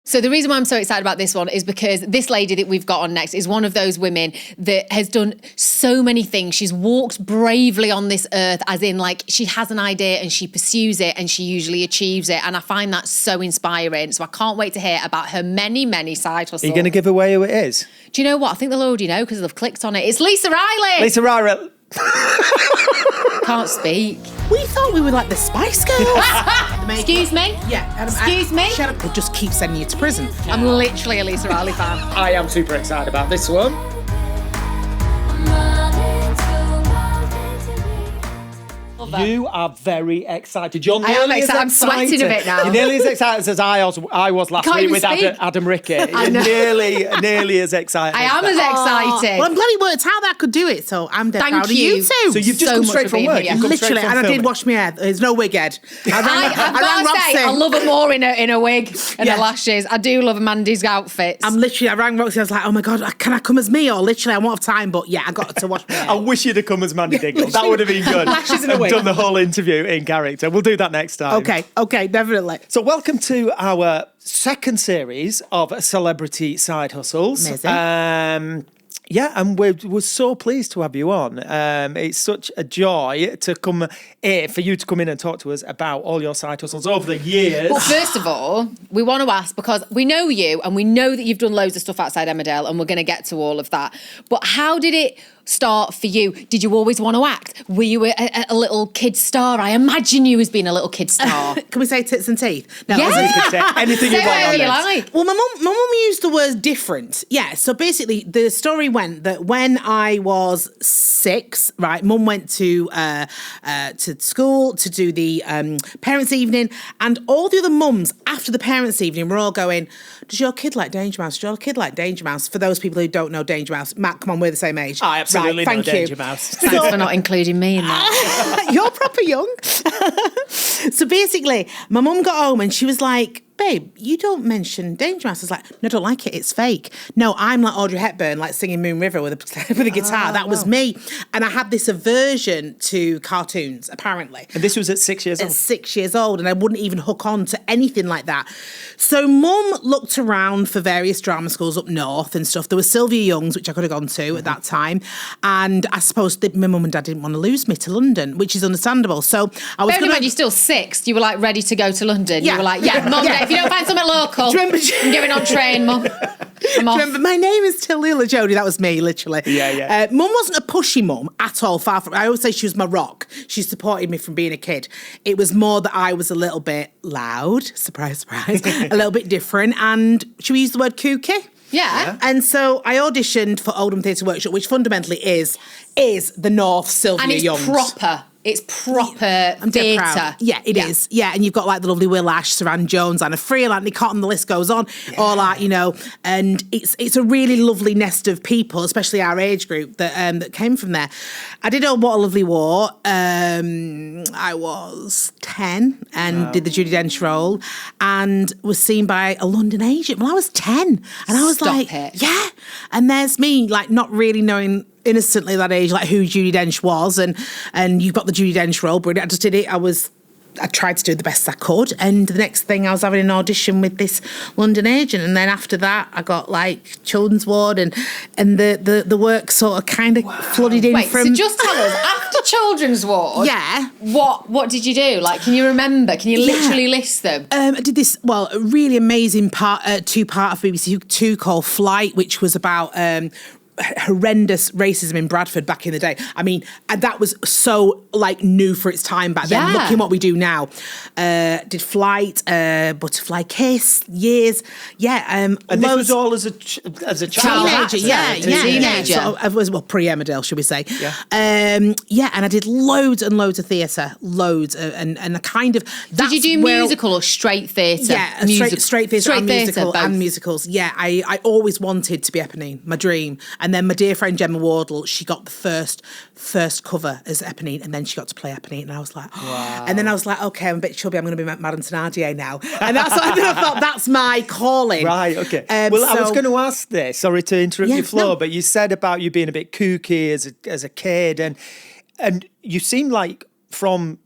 So the reason why I'm so excited about this one is because this lady that we've got on next is one of those women that has done so many things. She's walked bravely on this earth, as in like she has an idea and she pursues it and she usually achieves it. And I find that so inspiring. So I can't wait to hear about her many, many side hustles. Are you going to give away who it is? Do you know what? I think they'll already know because they've clicked on it. It's Lisa Riley. Lisa Riley. Can't speak. We thought we were like the Spice Girls. Excuse me? Yeah. Excuse me? Shut up. We'll just keep sending you to prison. I'm literally a Lisa Riley fan. I am super excited about this one. You are very excited. You're nearly as excited. I'm sweating a bit now. You're nearly as excited as I was last Can't week even with speak. Adam Rickey. You're nearly as excited. I am as excited. Well, I'm glad it worked out that I could do it, so I'm dead Thank proud of you too. So you've just so come much straight for from being work. here. You've come straight Literally, from and I did filming. wash my hair. There's no wig head. I've got to say, I love her more in a wig and her lashes. I do love Mandy's outfits. I rang Roxy, I was like, oh my God, can I come as me? Or literally, I won't have time, but yeah, I got to wash my hair. I wish you'd have come as Mandy Dingle. That would have been good. Lashes in a And wig. done the whole interview in character. We'll do that next time. Okay, definitely. So welcome to our second series of Celebrity Side Hustles. Amazing. Yeah, and we're so pleased to have you on. It's such a joy to come here, for you to come in and talk to us about all your side hustles over the years. But first of all, we want to ask, because we know you and we know that you've done loads of stuff outside Emmerdale and we're going to get to all of that. But how did it start for you? Did you always want to act? Were you a little kid star? I imagine you as being a little kid star. Can we say tits and teeth? No, Yeah. You could say anything you Say want whatever on you this. like. Well, my mum used the word different. Yeah, so basically the story went that when I was 6, right, mum went to school to do the parents' evening, and all the other mums after the parents' evening were all going, does your kid like Danger Mouse? Does your kid like Danger Mouse? For those people who don't know Danger Mouse, Matt, come on, we're the same age. I absolutely know thank you. Danger Mouse. Thanks for not including me in that. You're proper young. So basically, my mum got home and she was like, babe, you don't mention Danger Mouse. I was like, no, I don't like it. It's fake. No, I'm like Audrey Hepburn, like singing Moon River with a guitar. That was me. And I had this aversion to cartoons, apparently. And this was at 6 years At old? 6 years old, and I wouldn't even hook on to anything like that. So mum looked around for various drama schools up north and stuff. There was Sylvia Young's, which I could have gone to at that time. And I suppose my mum and dad didn't want to lose me to London, which is understandable. So I was Bearing in mind, you're still 6. You were like ready to go to London. Yeah. You were like, yeah, mum, Yeah. if you don't find something local, Do you remember- I'm going on train, mum. I'm off. Remember, my name is Tallulah Jodie. That was me, literally. Yeah. Mum wasn't a pushy mum at all, far from. I always say she was my rock. She supported me from being a kid. It was more that I was a little bit loud, surprise, surprise, a little bit different. And should we use the word kooky? Yeah. And so I auditioned for Oldham Theatre Workshop, which fundamentally is the North Sylvia And it's Young's. proper. It's proper I'm dead proud. theatre. Yeah, it is. Yeah, and you've got like the lovely Will Ash, Saran Jones, Anna Friel, Anthony Cotton, the list goes on. All that, and it's a really lovely nest of people, especially our age group that came from there. I did What a Lovely War. I was 10 and did the Judi Dench role and was seen by a London agent. Well, I was 10 and I was Stop like, it. yeah. And there's me, like, not really knowing innocently that age, like who Judi Dench was, and you've got the Judi Dench role, brilliant. I just did it. I tried to do the best I could, and the next thing I was having an audition with this London agent, and then after that I got like Children's Ward, and the work sort of kind of flooded in. Wait, from. so just tell us, after Children's Ward, Yeah. what did you do? Like, can you remember? Can you literally list them? I did this, a really amazing two-part of BBC 2 called Flight, which was about horrendous racism in Bradford back in the day. I mean, and that was so like new for its time back then. Yeah. Looking what we do now. Did Flight, Butterfly Kiss, years. Yeah. And this was all as a child Teenager, actor. yeah. Teenager. So I was, pre-Emmerdale, should we say. Yeah. And I did loads and loads of theatre, and I kind of... Did you do musical or straight theatre? Yeah, straight theatre and musical both. and musicals. Yeah, I always wanted to be Eponine, my dream. And then my dear friend Gemma Wardle, she got the first cover as Eponine, and then she got to play Eponine, and I was like, wow. And then I was like, okay, I'm a bit chubby, I'm going to be Madame Thénardier now. And that's what I thought, that's my calling. Right, okay. I was going to ask this, sorry to interrupt your flow, but you said about you being a bit kooky as a kid, and you seem like from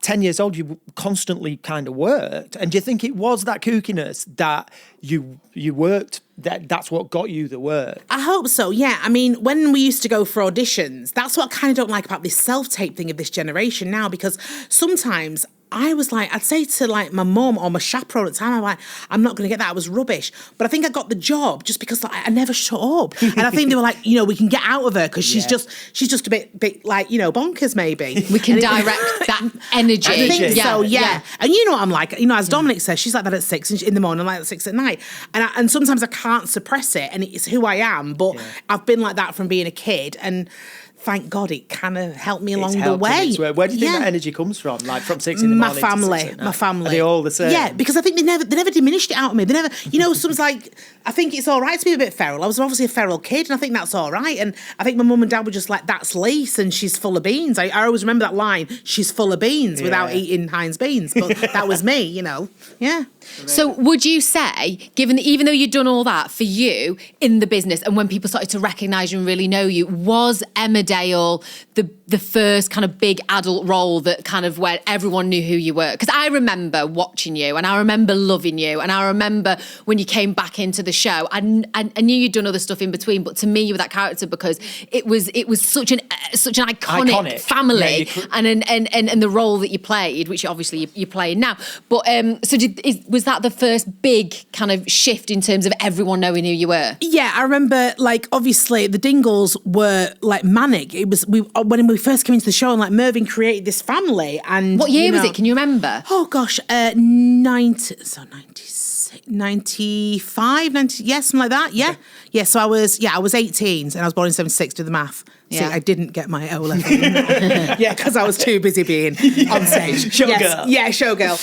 10 years old, you constantly kind of worked. And do you think it was that kookiness that you worked, that's what got you the work? I hope so, yeah. I mean, when we used to go for auditions, that's what I kind of don't like about this self-tape thing of this generation now, because sometimes I was like, I'd say to like my mum or my chaperone at the time, I'm like, I'm not going to get that. I was rubbish. But I think I got the job just because like, I never shut up. And I think they were like, we can get out of her because she's just a bit like, bonkers maybe. We can direct that energy. I think so, yeah. And you know what I'm like, as Dominic says, she's like that at 6 in the morning, like at 6 at night. And sometimes I can't suppress it and it's who I am. But I've been like that from being a kid, and thank God it kind of helped me along the way. Where do you think that energy comes from? Like from 6 in the morning My family. Are they all the same? Yeah, because I think they never diminished it out of me. They never, someone's like, I think it's all right to be a bit feral. I was obviously a feral kid, and I think that's all right. And I think my mum and dad were just like, that's Lise, and she's full of beans. I always remember that line, she's full of beans, without eating Heinz beans. But that was me, Yeah. So would you say, even though you'd done all that, for you in the business, and when people started to recognise you and really know you, was Emmerdale the first kind of big adult role that kind of where everyone knew who you were? Because I remember watching you, and I remember loving you, and I remember when you came back into the show. I knew you'd done other stuff in between, but to me you were that character because it was such an iconic family, and the role that you played, which obviously you're playing now. But was that the first big kind of shift in terms of everyone knowing who you were? Yeah, I remember, like, obviously the Dingles were like manic. It was when we first came into the show, and like Mervyn created this family. And what year was it? Can you remember? Oh gosh, 95, 90, yeah, something like that. Yeah, yeah. So I was 18, and I was born in 76. Do the math. Yeah. See, I didn't get my O level. Yeah, because I was too busy being on stage. Showgirl. Yeah, showgirl.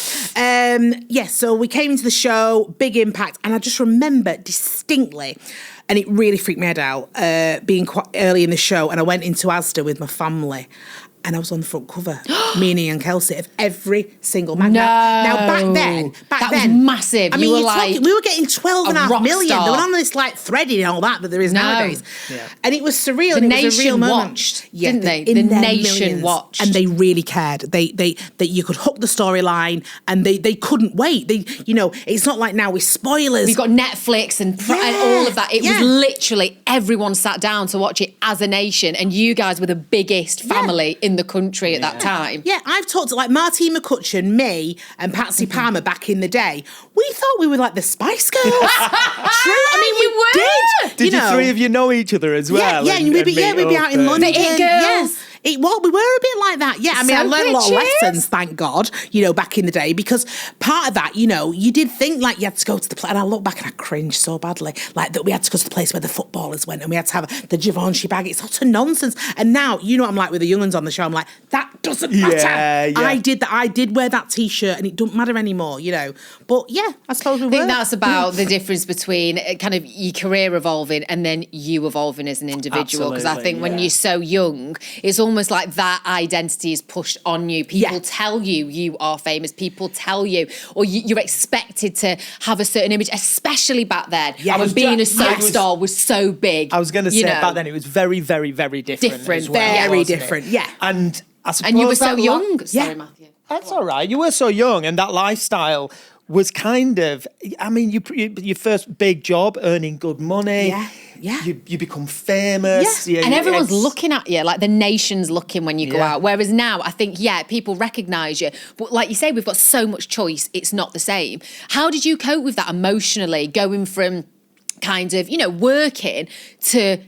So we came into the show, big impact, and I just remember distinctly, and it really freaked my head out, being quite early in the show, and I went into Asda with my family, and I was on the front cover, me and Ian Kelsey, of every single magazine. No. Now back then, that was massive. I mean, we were getting 12.5 million. Star. They were on this like threading and all that there is nowadays. Yeah. And it was surreal. The and nation it was a real moment. Watched, didn't they? The nation millions. watched. And they really cared. They you could hook the storyline, and they couldn't wait. It's not like now with spoilers. We've got Netflix and all of that. It was literally everyone sat down to watch it as a nation, and you guys were the biggest family in the country at that time. Yeah, I've talked to like Martine McCutcheon, me, and Patsy Palmer back in the day. We thought we were like the Spice Girls. True. I mean, we did. Did you three of you know each other as well? Yeah, we'd be out in London. The It Girls. We were a bit like that. Yeah, I mean, I learned a lot of lessons, thank God, back in the day, because part of that, you did think like you had to go to the place, and I look back and I cringe so badly, like that we had to go to the place where the footballers went, and we had to have the Givenchy bag. It's utter nonsense. And now, I'm like with the young ones on the show, I'm like, that doesn't matter. Yeah. I did that. I did wear that T-shirt, and it doesn't matter anymore, But yeah, I suppose we were. I think that's about the difference between kind of your career evolving and then you evolving as an individual. Because I think when you're so young, it's almost like that identity is pushed on you. People tell you are famous. People tell you, or you're expected to have a certain image, especially back then. Yeah, when being a soap star was so big. I was going to say back then it was very, very, very different. Very different. Yeah. And I suppose you were so young. Sorry, Matthew. That's all right. You were so young, and that lifestyle was kind of, I mean, your first big job, earning good money. Yeah. You become famous. Yeah. And everyone's looking at you, like the nation's looking when you go out. Whereas now, I think, people recognise you. But like you say, we've got so much choice, it's not the same. How did you cope with that emotionally, going from kind of, working to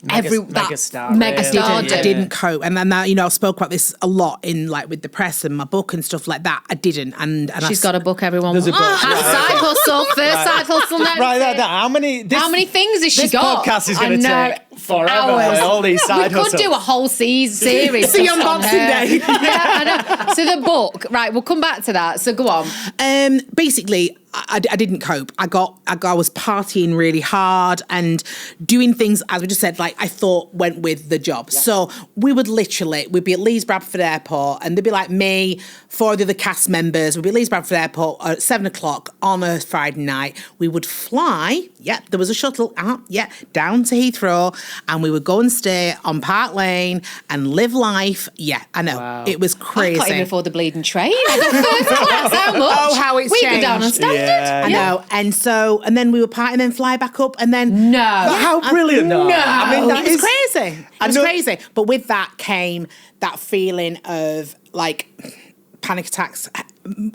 megastar. I didn't cope, and then I spoke about this a lot in like with the press and my book and stuff like that. I didn't, and she's got a book. Everyone, there's a book. Side hustle, first side hustle. Right, how many things has she got? This podcast is going to take forever. Hours. All these side hustles. We could do a whole series. See on Boxing Day. I know. So the book, right? We'll come back to that. So go on. Basically, I didn't cope. I was partying really hard and doing things, as we just said, like I thought went with the job. Yeah. So we'd be at Leeds Bradford Airport, and there'd be like me, 4 of the other cast members. We'd be at Leeds Bradford Airport at 7:00 on a Friday night. We would fly. There was a shuttle. Down to Heathrow, and we would go and stay on Park Lane and live life. Yeah, I know. Wow. It was crazy. I can't even afford the bleeding train. I got first class. How much? Oh, how it's we changed. go down on standard. Yeah. I know. And then we would party and then fly back up and then... No. How brilliant, though. No. I mean, that it was is crazy. It was crazy. But with that came that feeling of like panic attacks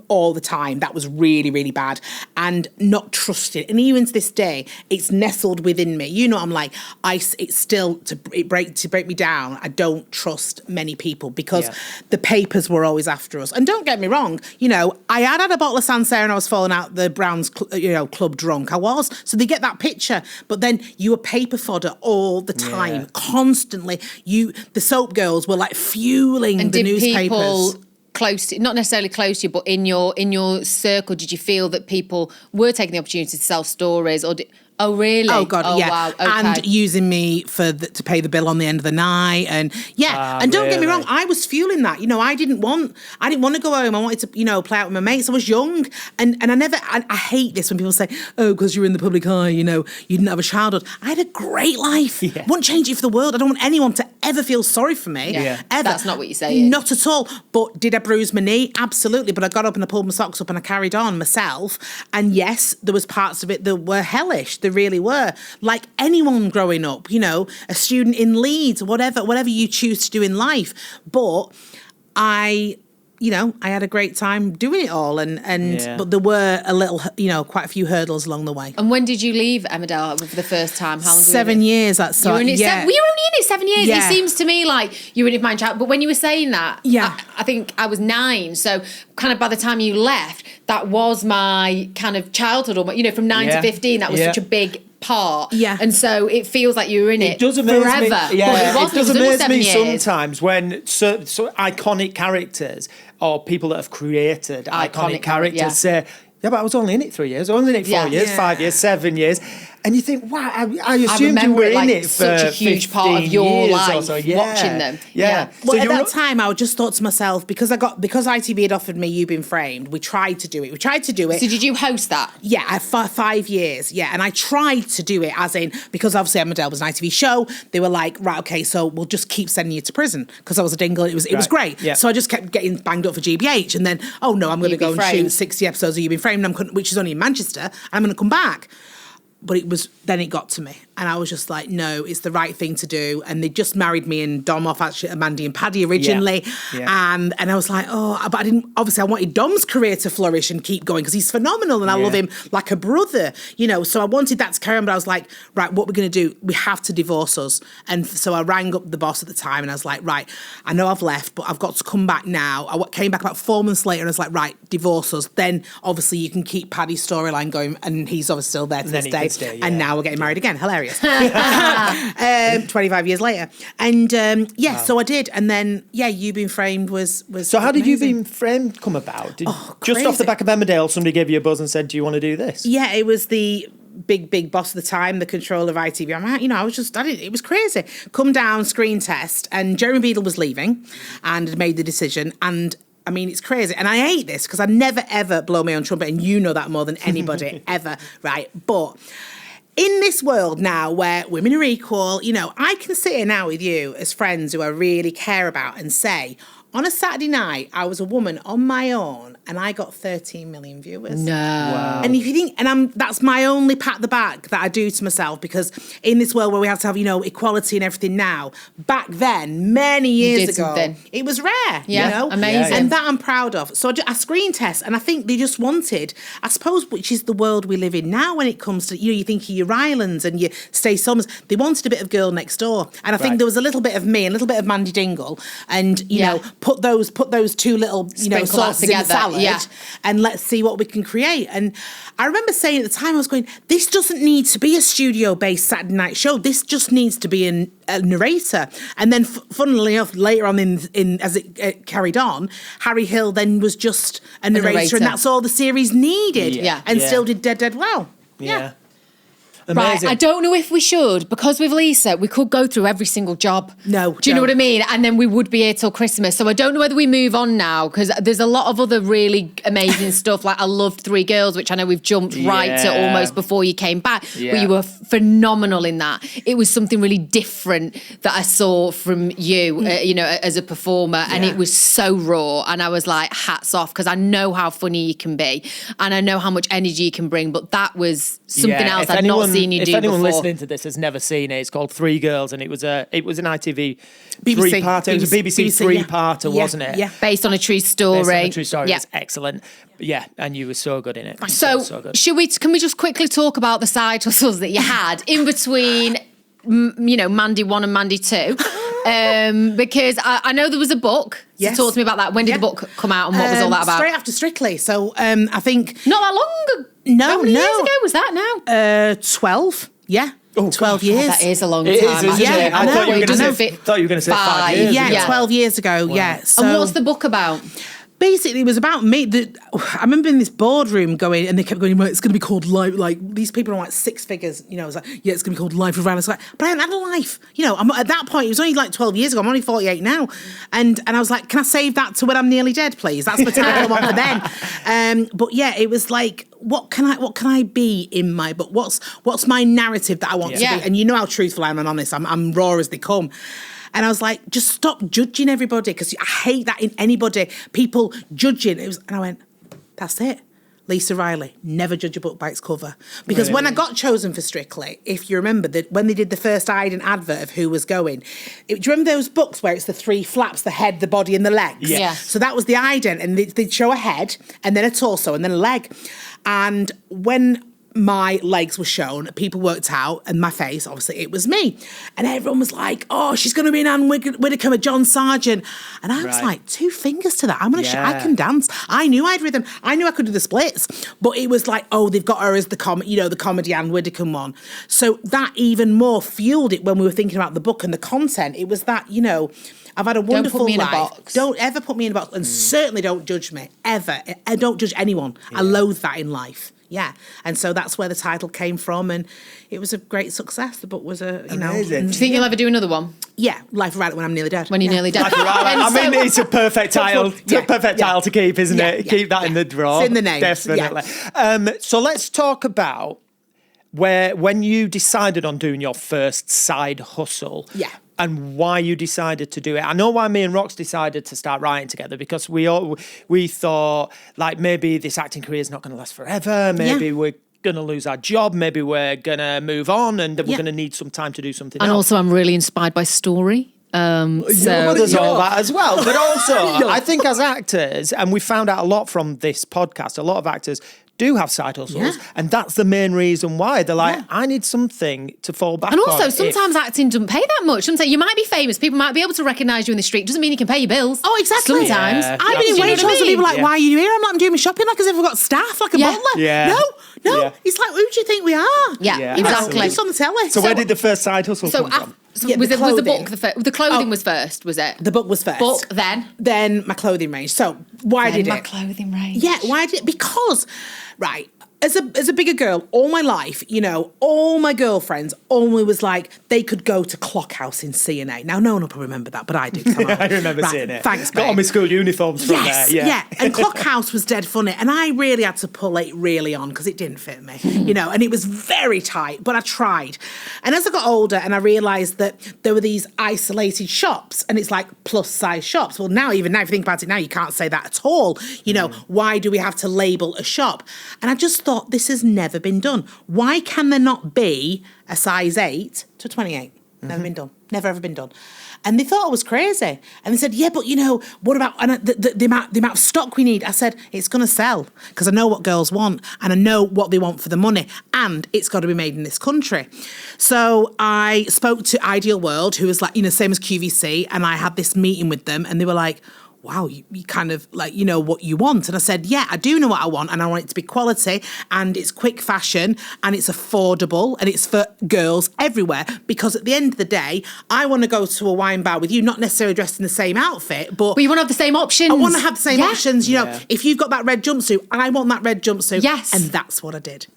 all the time. That was really, really bad. And not trusted. And even to this day, it's nestled within me. You know, I'm like, it's still to break me down. I don't trust many people because the papers were always after us. And don't get me wrong, you know, I had a bottle of Sancerre and I was falling out the Browns, club drunk. I was. So they get that picture. But then you were paper fodder all the time, constantly. The soap girls were like fueling And the did newspapers. people close to, not necessarily close to you, but in your circle, did you feel that people were taking the opportunity to sell stories or oh really? Oh God, yeah. Wow. Okay. And using me to pay the bill on the end of the night, and and don't get me wrong, I was fueling that. You know, I didn't want to go home. I wanted to, play out with my mates. I was young, and I hate this when people say, oh, because you're in the public eye, you didn't have a childhood. I had a great life. Yeah. Wouldn't change it for the world. I don't want anyone to ever feel sorry for me. Yeah. Ever. That's not what you're saying. Not at all. But did I bruise my knee? Absolutely. But I got up and I pulled my socks up and I carried on myself. And yes, there was parts of it that were hellish. They really were. Like anyone growing up, a student in Leeds, whatever you choose to do in life. But I had a great time doing it all, but there were quite a few hurdles along the way. And when did you leave Emmerdale for the first time? How long? 7 years. That's you were only in it 7 years. Yeah. It seems to me like you were in my child. But when you were saying that, I think I was 9. So kind of by the time you left, that was my kind of childhood, almost. From 9 to 15, that was such a big part. Yeah. And so it feels like you were in it does amaze forever. me. Yeah, But it does was amaze 7 me years. sometimes when so iconic characters or people that have created iconic characters say, yeah, but I was only in it 3 years, only in it 4 years, 5 years, 7 years. And you think, wow, I assumed you were in it for such a huge part of your life, watching them. Yeah. Well, at that time, I just thought to myself, because ITV had offered me You've Been Framed, we tried to do it. So did you host that? Yeah, for 5 years. Yeah, and I tried to do it because obviously Emmerdale was an ITV show. They were like, right, okay, so we'll just keep sending you to prison because I was a dingle. It was great. Yeah. So I just kept getting banged up for GBH, and then I'm going to go and shoot 60 episodes of You've Been Framed, which is only in Manchester. And I'm going to come back. But it got to me. And I was just like, no, it's the right thing to do. And they just married me and Dom off actually Mandy and Paddy originally. Yeah. And I was like, but I wanted Dom's career to flourish and keep going because he's phenomenal and I love him like a brother, so I wanted that to carry on. But I was like, right, what we're going to do, we have to divorce us. And so I rang up the boss at the time and I was like, right, I know I've left, but I've got to come back now. I came back about 4 months later and I was like, right, divorce us. Then obviously you can keep Paddy's storyline going and he's obviously still there to this day. And now we're getting married again. Hilarious. 25 years later. And so I did. And then, You've Been Framed was So how did amazing. You've Been Framed come about? Just off the back of Emmerdale, somebody gave you a buzz and said, do you want to do this? Yeah, it was the big boss of the time, the controller of ITV. It was crazy. Come down, screen test, and Jeremy Beadle was leaving and had made the decision. And I mean, it's crazy. And I hate this because I never, ever blow my own trumpet. And you know that more than anybody ever, right? But in this world now where women are equal, I can sit here now with you as friends who I really care about and say, on a Saturday night, I was a woman on my own and I got 13 million viewers. No. Wow. And if you think, that's my only pat the back that I do to myself because in this world where we have to have, equality and everything now, back then, many years ago, it was rare, amazing. And that I'm proud of. So I screen test and I think they just wanted, I suppose, which is the world we live in now when it comes to, you think of your Rylands and your Stacey Summers, they wanted a bit of Girl Next Door. And I think there was a little bit of me, a little bit of Mandy Dingle and, put those two little, sauces in the salad and let's see what we can create. And I remember saying at the time, I was going, this doesn't need to be a studio-based Saturday night show. This just needs to be a narrator. And then, funnily enough, later on in as it carried on, Harry Hill then was just a narrator. And that's all the series needed. And still did dead well. Yeah. Amazing. Right, I don't know if we should, because with Lisa, we could go through every single job. No, Do you know what I mean? And then we would be here till Christmas. So I don't know whether we move on now, because there's a lot of other really amazing stuff. Like I loved Three Girls, which I know we've jumped right to almost before you came back. Yeah. But you were phenomenal in that. It was something really different that I saw from you, as a performer. And it was so raw. And I was like, hats off, because I know how funny you can be. And I know how much energy you can bring. But that was something else I'd not seen you do before. If anyone listening to this has never seen it, it's called Three Girls, and it was an ITV BBC. three-parter. It was a BBC three-parter, wasn't it? Yeah. Based on a true story. Based on a true story. Yeah. It's excellent. Yeah, and you were so good in it. So, good. can we just quickly talk about the side hustles that you had in between, Mandy 1 and Mandy 2? Because I know there was a book. Yes. So talk to me about that. When did the book come out, and what was all that about? Straight after Strictly. So I think... Not that long ago. No, How many years ago was that now? 12. Yeah. Oh, 12 gosh, years. That is a long time. It is, isn't Yeah, it? I know. thought you were I know. going to say 5 years Yeah, ago. 12 years ago. Wow. Yeah. So, And what's the book about? basically, it was about me. I remember in this boardroom going, and they kept going, well, it's going to be called Life. Like, these people are like 6 figures. I was like, yeah, it's going to be called Life of Ryan. I was like, but I haven't had a life. I'm at that point, it was only like 12 years ago. I'm only 48 now. And I was like, can I save that to when I'm nearly dead, please? That's the title I want for then. But yeah, it was like, what can I be in my book? What's my narrative that I want to be? And how truthful I am and honest. I'm raw as they come. And I was like, just stop judging everybody, because I hate that in anybody. People judging. And I went, that's it. Lisa Riley, never judge a book by its cover. Because when I got chosen for Strictly, if you remember, that when they did the first Iden advert of who was going, do you remember those books where it's the 3 flaps, the head, the body and the legs? Yeah. So that was the Iden, and they'd show a head and then a torso and then a leg. And when my legs were shown, people worked out, and my face, obviously, it was me. And everyone was like, oh, she's going to be an Anne Widdecombe, John Sargent. And I was like, 2 fingers to that. I'm going to I can dance. I knew I had rhythm. I knew I could do the splits. But it was like, oh, they've got her as the comedy Anne Widdecombe one. So that even more fueled it when we were thinking about the book and the content. It was that, I've had a wonderful Don't put me life. In a box. Don't ever put me in a box. And certainly don't judge me, ever. I don't judge anyone. I loathe that in life. Yeah, and so that's where the title came from, and it was a great success. The book was Amazing. Do you think you'll ever do another one? Yeah, Life of Riley when I'm nearly dead. When you're nearly dead. I mean, it's a perfect title. Title to keep, isn't it? Keep that in the drawer. It's in the name. Definitely. So let's talk about when you decided on doing your first side hustle. Yeah. And why you decided to do it. I know why me and Rox decided to start writing together, because we thought, like, maybe this acting career is not going to last forever. Maybe we're going to lose our job. Maybe we're going to move on, and we're going to need some time to do something else. And also, I'm really inspired by story. There's all that as well. But also, I think as actors, and we found out a lot from this podcast, a lot of actors do have side hustles, and that's the main reason why they're like, I need something to fall back on. And also, sometimes acting doesn't pay that much. Sometimes you might be famous, people might be able to recognise you in the street. Doesn't mean you can pay your bills. Oh, exactly. Sometimes. I've been in wage shows and people are like, why are you here? I'm not doing my shopping like as if I've got staff, like a butler. Yeah. No. It's like, who do you think we are? Yeah, exactly. It's on the telly. So where did the first side hustle come from? Was the book the clothing was first, was it? The book was first. Book, then my clothing range. So why did it? My clothing range. Yeah, why did it? Because, right, as a bigger girl, all my life, all my girlfriends only was like, they could go to Clockhouse in C&A. Now, no one will probably remember that, but I do. Come on. I remember seeing it. Thanks, babe. Got on my school uniforms from there. Yeah. And Clockhouse was dead funny. And I really had to pull it really on because it didn't fit me, and it was very tight, but I tried. And as I got older and I realised that there were these isolated shops, and it's like plus size shops. Well, now, if you think about it now, you can't say that at all. Why do we have to label a shop? And I just thought, this has never been done. Why can there not be a size 8 to 28? Never been done. Never ever been done. And they thought I was crazy. And they said, yeah, but what about the amount of stock we need? I said, it's going to sell because I know what girls want and I know what they want for the money, and it's got to be made in this country. So I spoke to Ideal World, who was like, same as QVC, and I had this meeting with them, and they were like, wow, you kind of like, what you want. And I said, yeah, I do know what I want, and I want it to be quality, and it's quick fashion, and it's affordable, and it's for girls everywhere, because at the end of the day, I want to go to a wine bar with you, not necessarily dressed in the same outfit, but you want to have the same options. I want to have the same options. If you've got that red jumpsuit, I want that red jumpsuit. Yes. And that's what I did.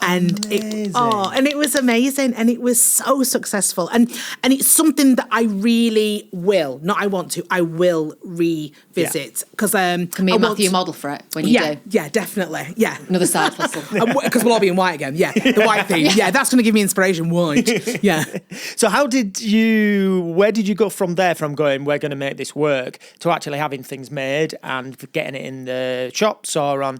And it was amazing, and it was so successful, and it's something that I really will revisit because can me and Matthew model for it when you do? Yeah, definitely, yeah. Another side hustle because we'll all be in white again. Yeah, the white thing. Yeah, that's going to give me inspiration. White. Yeah. So where did you go from there? From going, we're going to make this work, to actually having things made and getting it in the shops or on.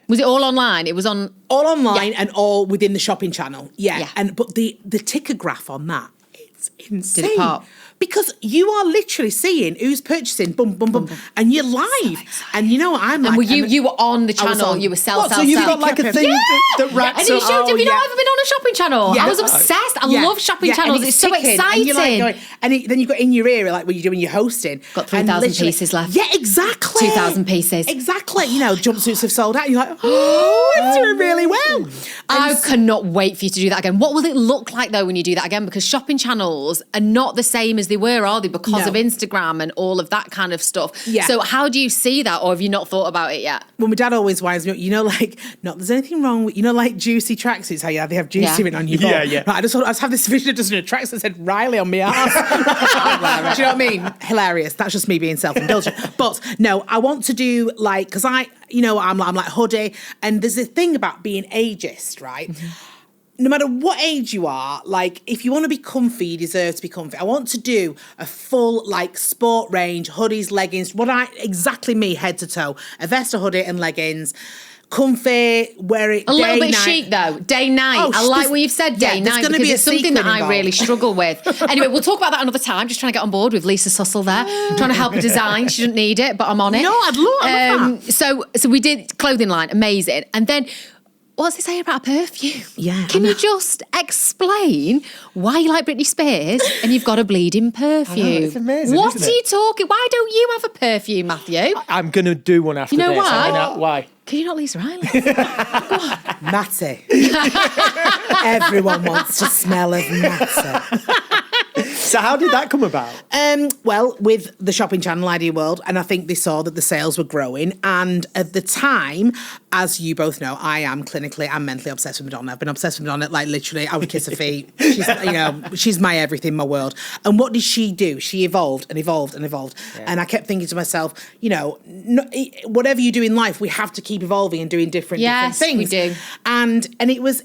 Was it all online? It was on all online and all within the shopping channel. Yeah. But the ticker graph on that, it's insane. Did it pop? Because you are literally seeing who's purchasing, boom, boom, boom, and you're live. And you know what I'm like. And you were on the channel, you were sell. So you've got like a thing that racks up. And you showed, have you not ever been on a shopping channel? Yeah. I was obsessed. I love shopping channels. It's so exciting. Then you've got in your ear, like when you're doing your hosting. Got 3,000 pieces left. Yeah, exactly. 2,000 pieces. Exactly. You know, jumpsuits have sold out. And you're like, oh, it's doing really well. I cannot wait for you to do that again. What will it look like though when you do that again? Because shopping channels are not the same as they were, are they? Because of Instagram and all of that kind of stuff. Yeah. So how do you see that, or have you not thought about it yet? Well, my dad always winds me up, there's anything wrong with, like juicy tracksuits, how they have juicy written on your bum. Yeah. Right, I just have this vision of just in a tracksuit that said Riley on my ass. Do you know what I mean? Hilarious. That's just me being self-indulgent. But no, I want to do because I'm like hoodie, and there's a thing about being ageist, right? Mm-hmm. No matter what age you are, if you want to be comfy, you deserve to be comfy. I want to do a full, sport range, hoodies, leggings, exactly me, head to toe. A vest, a hoodie and leggings. Comfy, wear it a day, little bit night. chic though, day, night. I like what you've said, day, night, because it's something that I really struggle with. Anyway, we'll talk about that another time. Just trying to get on board with Lisa Sussel there. Trying to help her design. She doesn't need it, but I'm on it. No, I'd love that. So we did clothing line, amazing. And then what's it saying about a perfume? Yeah. Can you just explain why you like Britney Spears and you've got a bleeding perfume? I know, it's amazing. What are you talking? Why don't you have a perfume, Matthew? I'm going to do one after this. You know this. Why? Why? Can you not Lisa Riley? Go on. Matty. Everyone wants to smell of Matty. So how did that come about? Well, with the shopping channel ID World, and I think they saw that the sales were growing. And at the time, as you both know, I am clinically and mentally obsessed with Madonna. I've been obsessed with Madonna, literally, I would kiss her feet. She's my everything, my world. And what did she do? She evolved and evolved and evolved. Yeah. And I kept thinking to myself, whatever you do in life, we have to keep evolving and doing different things. Yes, we do. And it was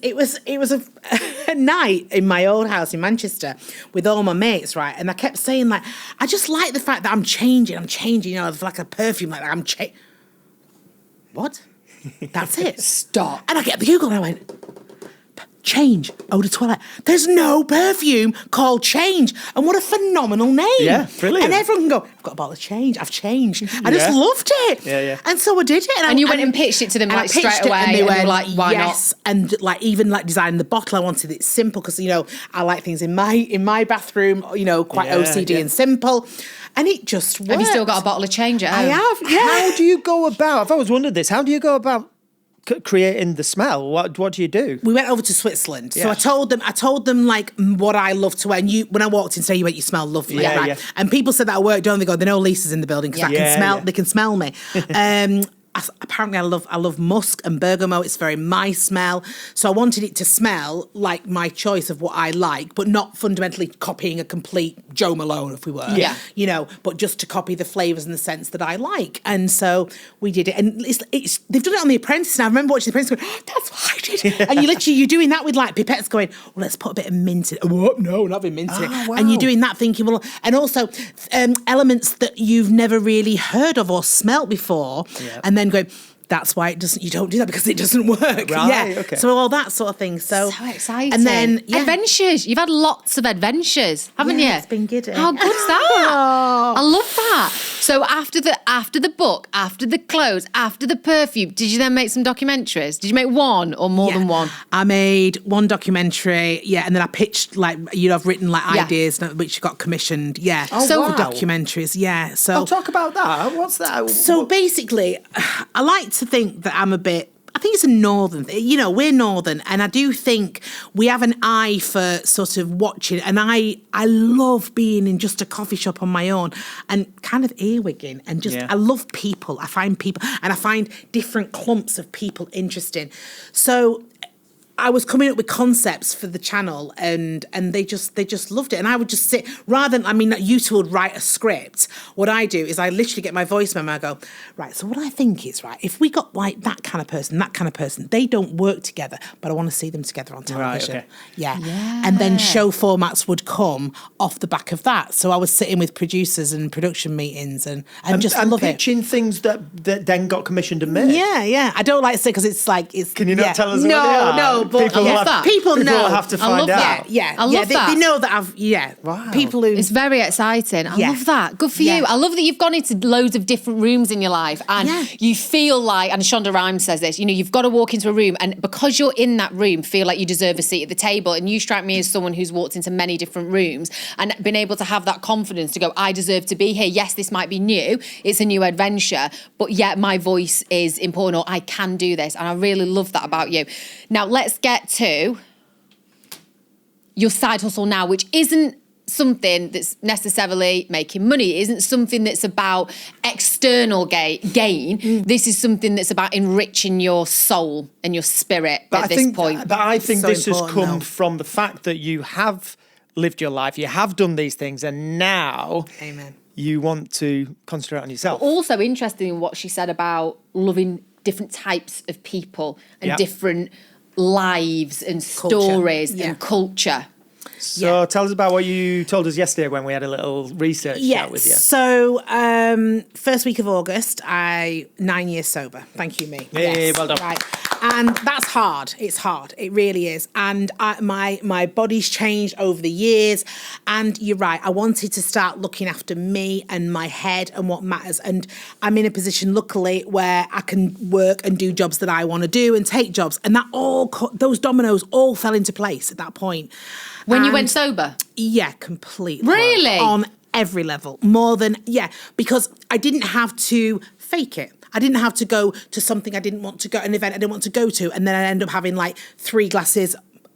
a night in my old house in Manchester with all my mates, right? And I kept saying, I just like the fact that I'm changing, like a perfume, I'm changing. What? That's it. Stop. And I get the Google and I went, Change, eau de toilette. There's no perfume called Change. And what a phenomenal name. Yeah, brilliant. And everyone can go, I've got a bottle of Change. I've changed. I just loved it. Yeah. And so I did it. And you went and pitched it to them straight away. And they were like, why yes. Not? And even designing the bottle, I wanted it simple because, I like things in my bathroom, quite OCD and simple. And it just worked. Have you still got a bottle of Change at home? I have, yeah. How do you go about, I've always wondered this, how do you go about creating the smell? What do you do? We went over to Switzerland, so I told them what I love to wear. And when I walked in, say you smell lovely, right? Yeah. And people said that at work, don't they? They know Lisa's in the building because they can smell me. Apparently I love musk and bergamot. It's very my smell. So I wanted it to smell like my choice of what I like, but not fundamentally copying a complete Joe Malone, if we were. Yeah. But just to copy the flavours and the scents that I like. And so we did it. And they've done it on The Apprentice now. I remember watching The Apprentice going, that's what I did. And you're doing that with pipettes going, well, let's put a bit of mint in it. Oh, no, not been mint in it. Wow. And you're doing that thinking, well, and also elements that you've never really heard of or smelt before. Yeah. And then going, that's why you don't do that because it doesn't work. Right, yeah. Okay. So all that sort of thing. So exciting. And then adventures. You've had lots of adventures, haven't you? It's been good. How good's that? I love that. So after the book, after the clothes, after the perfume, did you then make some documentaries? Did you make one or more than one? I made one documentary, and then I pitched I've written ideas which got commissioned. Yeah. Oh, so wow. Documentaries, yeah. So I'll talk about that. What's that? So basically, I like to think that I'm a bit, I think it's a northern thing. We're northern, and I do think we have an eye for sort of watching, and I love being in just a coffee shop on my own and kind of earwigging and just, I love people. I find people, and I find different clumps of people interesting. So I was coming up with concepts for the channel, and they just loved it. And I would just sit, rather than, I mean, you two would write a script. What I do is I literally get my voice memo. I go, right, so what I think is, right, if we got like that kind of person, they don't work together, but I want to see them together on television. Right, okay. Yeah. And then show formats would come off the back of that. So I was sitting with producers and production meetings and just love pitching things that then got commissioned and made. Yeah. I don't like to say because it's like it's. Can you not tell us? No, what they are? no, but people know. Have to find out. Yeah, I love that. They know that I've. Yeah, wow. People who. It's very exciting. I love that. Good for you. I love that you've gone into loads of different rooms in your life, and you feel like, and Shonda Rhimes says this, you've got to walk into a room, and because you're in that room, feel like you deserve a seat at the table. And you strike me as someone who's walked into many different rooms and been able to have that confidence to go, I deserve to be here. Yes, this might be new. It's a new adventure, but yet my voice is important, or I can do this. And I really love that about you. Now, let's get to your side hustle now, which isn't something that's necessarily making money. It isn't something that's about external gain. This is something that's about enriching your soul and your spirit at this point. But I think So this has important, come from the fact that you have lived your life, you have done these things, and now Amen. you want to concentrate on yourself. Also interesting in what she said about loving different types of people and different lives and stories and culture. So tell us about what you told us yesterday when we had a little research chat with you. So first week of August, 9 years sober. Thank you, me. Hey, well done. Right. And that's hard. It's hard. It really is. And my body's changed over the years. And you're right. I wanted to start looking after me and my head and what matters. And I'm in a position, luckily, where I can work and do jobs that I want to do and take jobs. And that those dominoes all fell into place at that point. When you went sober? Yeah, completely. Really? On every level. More than, because I didn't have to fake it. I didn't have to go to something I didn't want to go, an event I didn't want to go to, and then I end up having like 3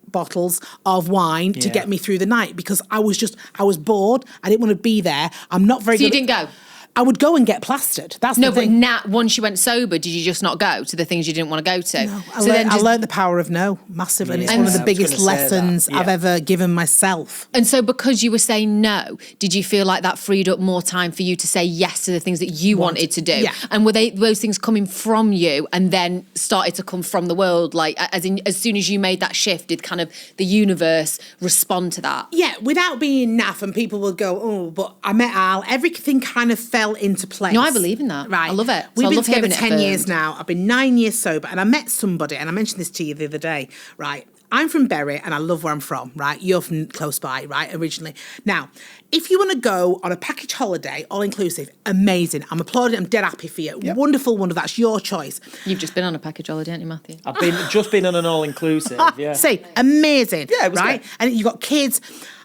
bottles of wine to get me through the night because I was bored. I didn't want to be there. I'm not very good. So you didn't go? I would go and get plastered. That's no, the thing. but now, once you went sober, did you just not go to the things you didn't want to go to? No, I learned the power of no massively, and it's one of the biggest lessons I've ever given myself. And so because you were saying no, did you feel like that freed up more time for you to say yes to the things that you wanted to do? Yeah. And were those things coming from you and then started to come from the world? Like, as soon as you made that shift, did kind of the universe respond to that? Yeah, without being naff, and people will go, oh, but I met Al, everything kind of fell into place. No, I believe in that. Right. I love it. So We've I been love together hearing 10 years now. I've been 9 years sober, and I met somebody, and I mentioned this to you the other day, right? I'm from Bury, and I love where I'm from, right? You're from close by, right, originally. Now, if you want to go on a package holiday, all-inclusive, amazing. I'm applauding, I'm dead happy for you. Yep. Wonderful, that's your choice. You've just been on a package holiday, haven't you, Matthew? I've just been on an all-inclusive, See, amazing, yeah, it was right? Good. And you've got kids.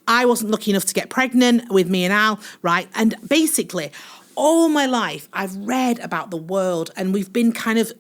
I wasn't lucky enough to get pregnant with me and Al, right? And basically, all my life, I've read about the world, and we've been kind of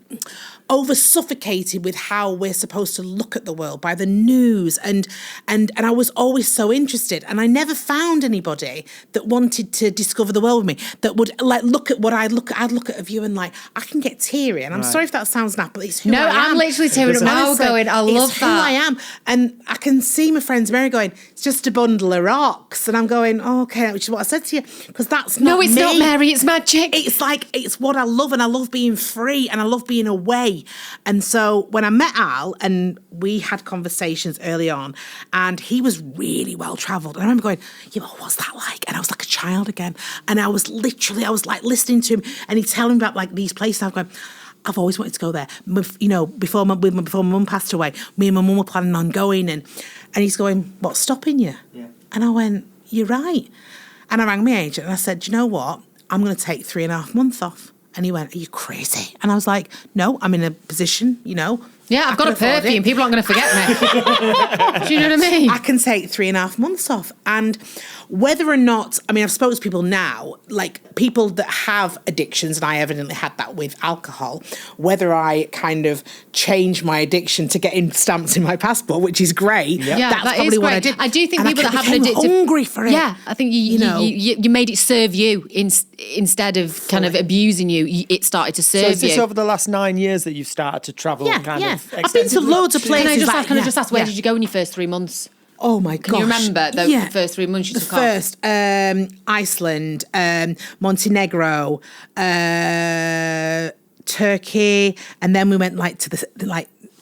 over suffocated with how we're supposed to look at the world by the news, and I was always so interested, and I never found anybody that wanted to discover the world with me, that would like look at what I'd look at a view and like I can get teary, and I'm sorry if that sounds naff, but it's who I am. No, I'm literally tearing up now going, I love that. It's who I am, and I can see my friends Mary going, it's just a bundle of rocks, and I'm going, oh, okay, which is what I said to you, because that's not No, it's me. not Mary, it's magic. It's what I love, and I love being free, and I love being away. And so when I met Al, and we had conversations early on, and he was really well travelled, and I remember going, yeah, but what's that like? And I was like a child again, and I was like listening to him, and he'd tell me about like these places. I'm going, I've always wanted to go there. You know, before my mum passed away, me and my mum were planning on going, and he's going, what's stopping you? Yeah. And I went, you're right. And I rang my agent and I said, do you know what? I'm going to take 3.5 months off. And he went, are you crazy? And I was like, no, I'm in a position, you know. Yeah, I've got a perfume. People aren't going to forget me. Do you know what I mean? I can take 3.5 months off. And whether or not, I mean, I've spoken to people now, like people that have addictions, and I evidently had that with alcohol, whether I kind of changed my addiction to getting stamps in my passport, which is great. Yeah, that's that probably is what great. I did. I do think and people that have an became addictive... hungry for it. Yeah, I think you made it serve you instead of kind of abusing you. It started to serve So is this you. over the last 9 years that you've started to travel? Yeah, I've been to loads of places. Can I just ask, where did you go in your first 3 months? Oh my gosh. Can you remember the first 3 months you took off? Iceland, Montenegro, Turkey, and then we went to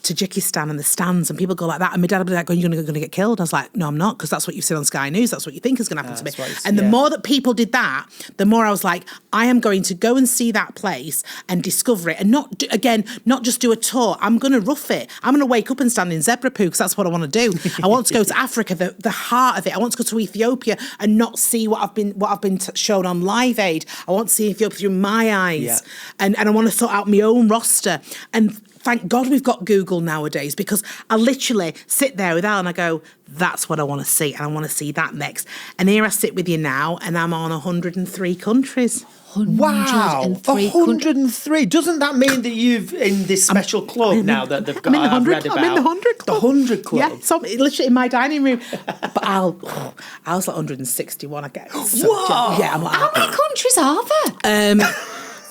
Tajikistan and the stands, and people go like that, and my dad would be like, "You're going to get killed." I was like, "No, I'm not," because that's what you've seen on Sky News. That's what you think is going to happen to me. And the more that people did that, the more I was like, I am going to go and see that place and discover it, and not just do a tour. I'm going to rough it. I'm going to wake up and stand in zebra poo, because that's what I want to do. I want to go to Africa, the heart of it. I want to go to Ethiopia and not see what I've been shown on Live Aid. I want to see Ethiopia through my eyes, and I want to sort out my own roster. And thank God we've got Google nowadays, because I literally sit there with Al and I go, that's what I want to see, and I want to see that next. And here I sit with you now, and I'm on 103 countries. Wow, 103. Doesn't that mean that you've in this special club now that they've got? I'm in the 100 club. The 100 club. Yeah, so literally in my dining room. But I was like 161. I get so whoa. Yeah, I'm like, how many countries are there?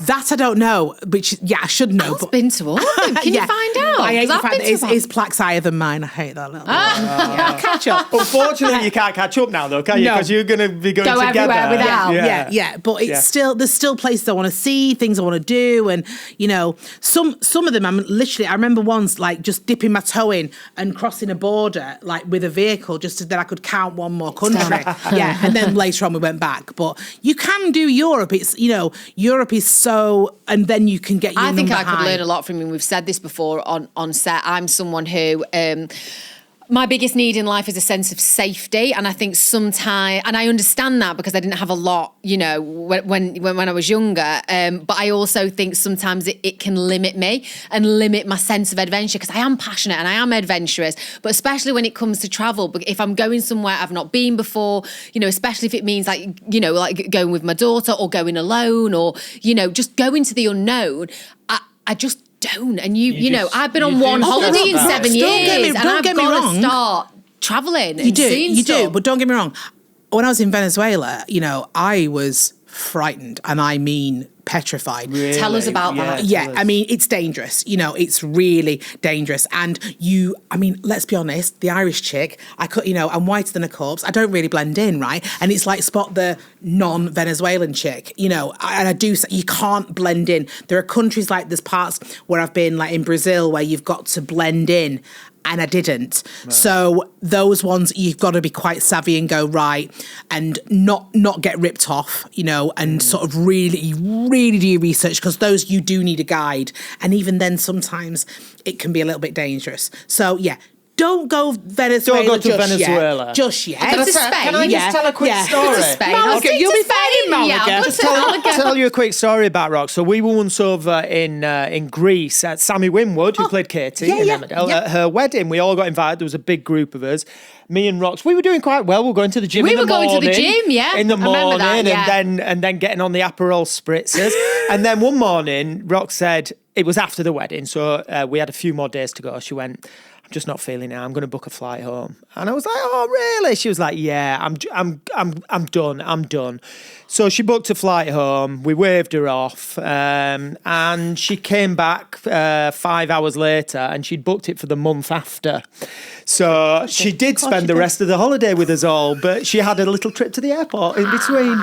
That I don't know, which I should know. I've been to all of them. Can you find out? I hate the fact that his plaque's higher than mine. I hate that little bit. Catch up. Unfortunately, you can't catch up now, though, can you? Because you're going to be going together. Everywhere without. Yeah. But it's still, there's still places I want to see, things I want to do, and some of them. I remember once like just dipping my toe in and crossing a border like with a vehicle just so that I could count one more country. And then later on we went back. But you can do Europe. It's Europe is so. And then you can get your I think I high. could learn a lot from him. We've said this before on set. I'm someone who... my biggest need in life is a sense of safety, and I think sometimes, and I understand that because I didn't have a lot, when I was younger. But I also think sometimes it can limit me and limit my sense of adventure, because I am passionate and I am adventurous. But especially when it comes to travel, but if I'm going somewhere I've not been before, especially if it means like going with my daughter or going alone or just going to the unknown, I just don't. And I've been on one holiday in 7 years, and I've got to start travelling. You do, but don't get me wrong. When I was in Venezuela, I was frightened, and I mean petrified. Really? Tell us about that. Yeah, I mean, it's dangerous. It's really dangerous. And let's be honest, the Irish chick, I'm whiter than a corpse. I don't really blend in, right? And it's like spot the non-Venezuelan chick, and I do, you can't blend in. There are countries like, there's parts where I've been, like in Brazil, where you've got to blend in. And I didn't. Right. So those ones, you've got to be quite savvy and go right and not get ripped off, and sort of really, really do your research, because those you do need a guide. And even then, sometimes it can be a little bit dangerous. So, yeah. Don't go Venezuela. Don't go to Venezuela. Just yet. Can I just tell a quick story? To Spain. Okay, you'll be fine in Malaga. Just tell you a quick story about Rox. So we were once over in Greece at Sammy Winwood, who played Katie in Emmerdale. At her wedding, we all got invited. There was a big group of us. Me and Rox, we were doing quite well. We were going to the gym in the morning. We were going to the gym, yeah. In the morning, and then getting on the Aperol spritzers. And then one morning, Rox said, it was after the wedding, so we had a few more days to go. She went, I'm just not feeling it. I'm going to book a flight home. And I was like, oh, really? She was like, yeah, I'm done. I'm done. So she booked a flight home. We waved her off. And she came back 5 hours later, and she'd booked it for the month after. So she did spend the rest of the holiday with us all, but she had a little trip to the airport in between.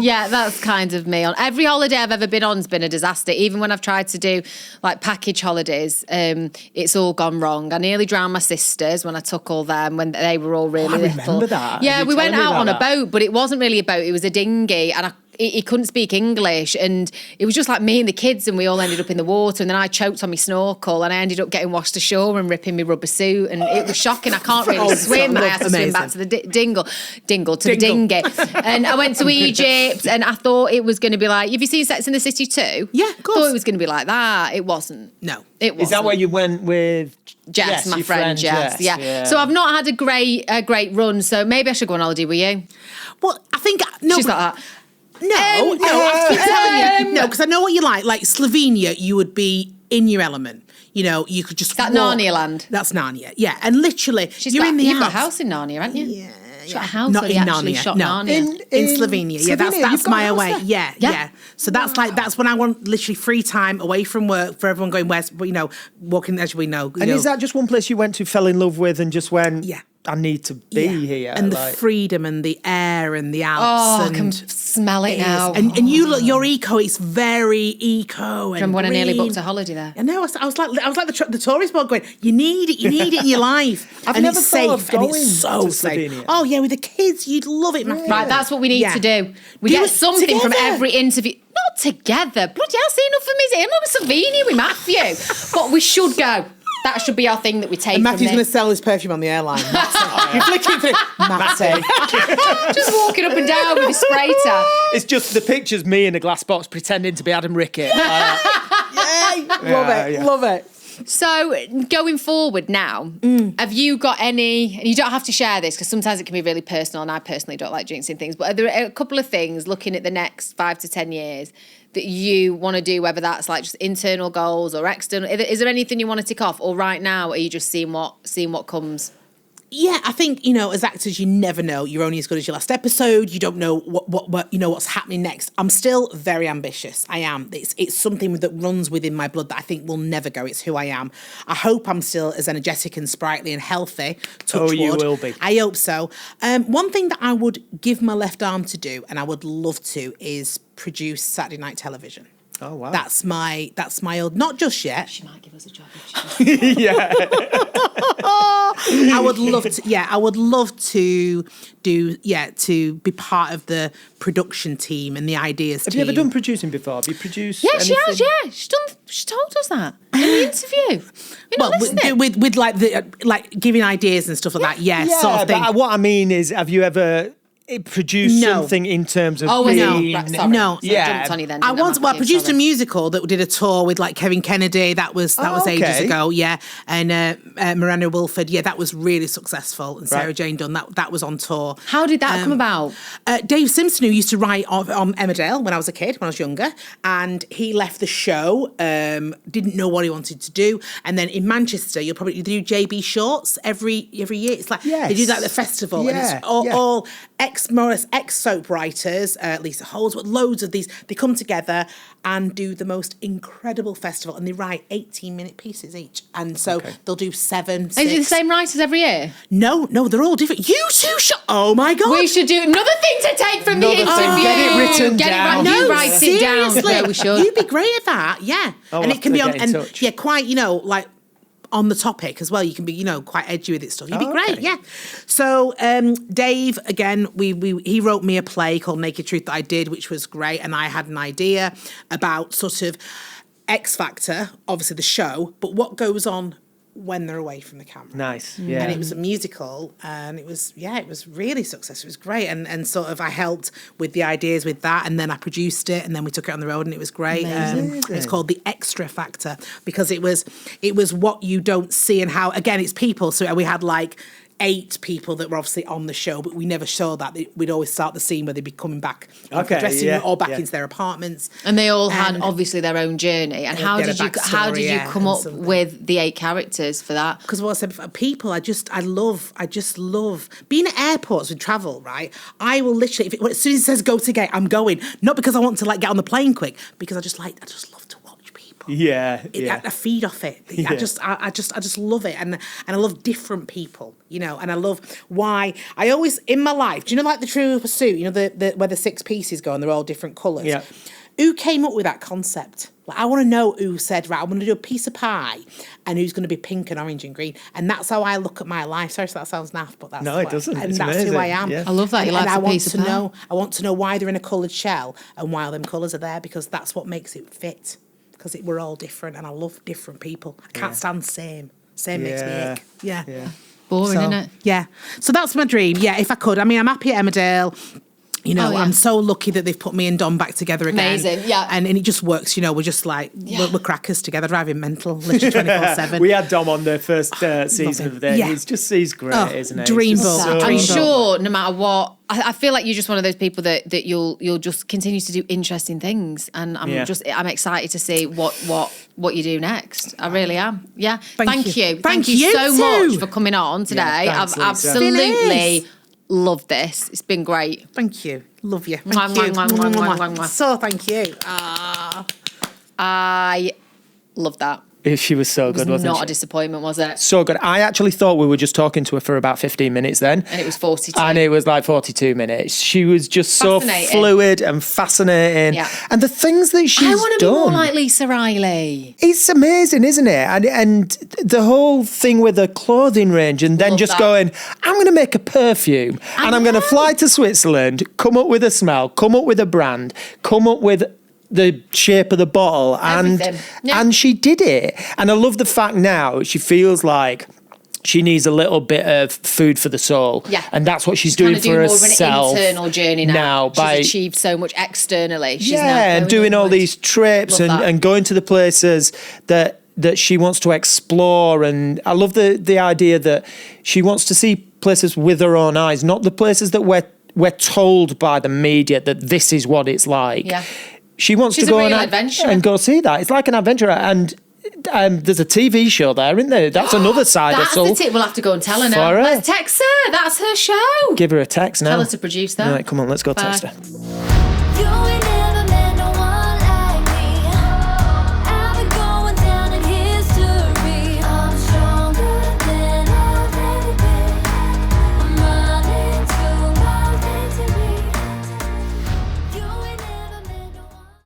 Yeah, that's kind of me. On every holiday I've ever been on has been a disaster. Even when I've tried to do like package holidays, it's all gone wrong. I nearly drowned my sisters when I took all them when they were all really little. I remember that. Yeah, we went out on a boat, but it wasn't really a boat. It was a dinghy, and he couldn't speak English, and it was just like me and the kids, and we all ended up in the water, and then I choked on my snorkel, and I ended up getting washed ashore and ripping my rubber suit, and it was shocking. I can't really swim. I had to swim back to the dingle to the dinghy. And I went to Egypt, and I thought it was going to be like, have you seen Sex and the City 2? Yeah, of course. I thought it was going to be like that. It wasn't. No. It wasn't. Is that where you went with Jess, my friend Jess? Yeah. So I've not had a great run, so maybe I should go on holiday with you. Well, I think... No, she's like that. No, I've been telling you. No, because I know what you like. Like Slovenia, you would be in your element. You could just That Narnia land. That's Narnia, yeah. And literally, you've got a house in Narnia, haven't you? Yeah. shot a house. Not or he in actually Narnia. shot No. Narnia. In Slovenia. Yeah, that's You've got my a house away. there? Yeah. So that's when I want literally free time away from work for everyone going west, walking as we know. And is that just one place you went to, fell in love with, and just went, I need to be here? And the freedom and the air and the Alps. I can smell it now. And you look, your eco, it's very eco. And Remember when green. I nearly booked a holiday there? I know. I was like the tourist board going, you need it in your life. I've and never it's thought of safe, and going it's so to safe. Slovenia. Oh yeah, with the kids, you'd love it, Matthew. Right, that's what we need to do. We Do get it something from together. every interview. Not together. Bloody hell, see enough of me. I'm not a Slovenia with Matthew. But we should go. That should be our thing that we take. And Matthew's from going to sell his perfume on the airline. You're flicking through. Matty. Just walking up and down with a spray tan. It's just the pictures, me in a glass box pretending to be Adam Rickett. Love it. So, going forward now, have you got any, and you don't have to share this because sometimes it can be really personal and I personally don't like jinxing things, but are there a couple of things looking at the next 5 to 10 years that you want to do, whether that's like just internal goals or external? Is there anything you want to tick off, or right now are you just seeing what comes? Yeah, I think, as actors, you never know. You're only as good as your last episode. You don't know what what's happening next. I'm still very ambitious. I am. It's something that runs within my blood that I think will never go. It's who I am. I hope I'm still as energetic and sprightly and healthy. Touch you wood. will be. I hope so. One thing that I would give my left arm to do, and I would love to, is produce Saturday night television. Oh wow. That's my old. Not just yet. She might give us a job if she Yeah. I would love to. Yeah, I would love to do. Yeah, to be part of the production team and the ideas Have team. you ever done producing before? Have you produced? Yeah, anything? she has. Yeah, she told us that in the interview. You're not listening. with like giving ideas and stuff like that. Yeah, sort of thing. But what I mean is, have you ever produced No. something in terms of Oh, being... no. Right, sorry. No. So I jumped on you then. I didn't once Matthew? produced Sorry. a musical that did a tour with like Kevin Kennedy. That was ages okay. ago, yeah. And Miranda Wolfenden, yeah, that was really successful. And Sarah Jane Dunn, that was on tour. How did that come about? Dave Simpson, who used to write on Emmerdale when I was a kid, when I was younger, and he left the show, didn't know what he wanted to do. And then in Manchester, you'll probably do JB Shorts every year. It's like they do that at the festival, and it's all ex-Morris, ex-soap writers, Lisa Holdsworth, loads of these. They come together and do the most incredible festival, and they write 18-minute pieces each. And so they'll do 7, 6. Is it the same writers every year? No, they're all different. You two oh my God. We should do another thing to take from the interview. Get it written Get down. it right. You write it down. seriously. Yeah, we should. You'd be great at that, yeah. I'll And have it can to be on, get in and touch. yeah, quite, like on the topic as well. You can be, quite edgy with it stuff. You'd be great, okay. yeah. So Dave, again, he wrote me a play called Naked Truth that I did, which was great. And I had an idea about sort of X Factor, obviously the show, but what goes on when they're away from the camera. Nice, yeah. And it was a musical, and it was really successful. It was great, and sort of I helped with the ideas with that, and then I produced it, and then we took it on the road, and it was great. It's called The Extra Factor because it was what you don't see, and how, again, it's people. So we had like 8 people that were obviously on the show, but we never show that. We'd always start the scene where they'd be coming back into the dressing room or back into their apartments. And they all had obviously their own journey. And how did you come up with the 8 characters for that? Because what I said before, people, I just love being at airports with travel, right? I will literally, as soon as it says go to gate, I'm going. Not because I want to like get on the plane quick, because I just love to watch people. Yeah. I feed off it. I just love it, and I love different people, and I love why I always in my life. Do you know like the Trivial Pursuit? The where the 6 pieces go and they're all different colours. Yeah. Who came up with that concept? Like, I want to know who said, right, I want to do a piece of pie, and who's going to be pink and orange and green, and that's how I look at my life. Sorry if that sounds naff, but that's it doesn't. And it's that's amazing. who I am. Yeah. I love that. You like a piece of pie. I want to know why they're in a coloured shell and why them colours are there, because that's what makes it fit. Because we're all different, and I love different people. I can't stand same. Same makes me ick. Yeah. Boring, So, isn't it? Yeah. So that's my dream. Yeah, if I could. I mean, I'm happy at Emmerdale. I'm so lucky that they've put me and Dom back together again. Amazing, yeah. And it just works, we're just like, we're crackers together, driving mental, literally 24/7. We had Dom on the first season him. of that. Yeah. He's great, isn't he? Dreamboat. I'm sure no matter what, I feel like you're just one of those people that you'll just continue to do interesting things, and I'm excited to see what you do next. I really am. Yeah. Thank you. Thank you so much for coming on today. Yeah, thanks, I've Lisa. absolutely love this. It's been great. Thank you. Love you. Thank Mwah, you. mwah, mwah, mwah, mwah, mwah. So thank you. I love that. She was so good, wasn't she? Not a disappointment, was it? So good. I actually thought we were just talking to her for about 15 minutes then. And it was 42. And it was like 42 minutes. She was just so Fascinating. fluid and fascinating. Yeah. And the things that she's done. I want to be more like Lisa Riley. It's amazing, isn't it? And the whole thing with the clothing range and then Love just that. going, I'm going to make a perfume and I'm going to fly to Switzerland, come up with a smell, come up with a brand, come up with the shape of the bottle, and she did it. And I love the fact now she feels like she needs a little bit of food for the soul. Yeah. And that's what she's doing for herself. More of an internal journey now. By she's achieved so much externally. She's and doing all these trips and going to the places that she wants to explore. And I love the idea that she wants to see places with her own eyes, not the places that we're told by the media that this is what it's like. Yeah. She wants She's to go and go see that. It's like an adventurer. And there's a TV show there, isn't there? That's another side That's hustle. the tip. We'll have to go and tell her now. Let's text her. That's her show. Give her a text now. Tell her to produce that. Right, come on, let's go text her.